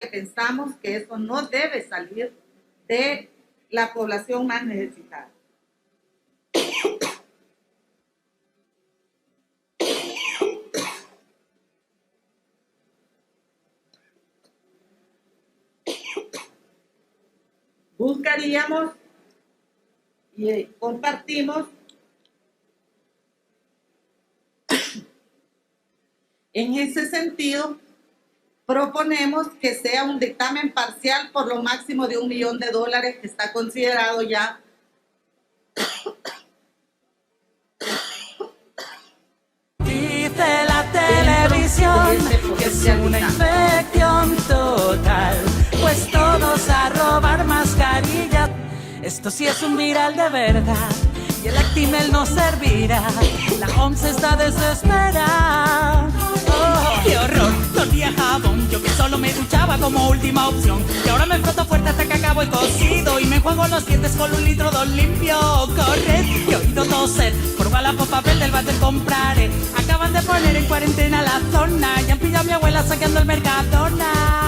pensamos que eso no debe salir de la población más necesitada. Buscaríamos y compartimos en ese sentido. Proponemos que sea un dictamen parcial por lo máximo de $1 millón, que está considerado ya dice la televisión que es una infección total, pues todos a robar mascarillas. Esto sí es un viral de verdad y el Actimel no servirá. La OMS está desesperada. Oh, ¡qué horror! No olía jabón, yo que solo me duchaba como última opción. Y ahora me froto fuerte hasta que acabo el cocido y me enjuago los dientes con 1 litro de limpio. Corred, que he oído toser, por Wallapop papel del váter compraré. Acaban de poner en cuarentena la zona y han pillado a mi abuela saqueando el Mercadona.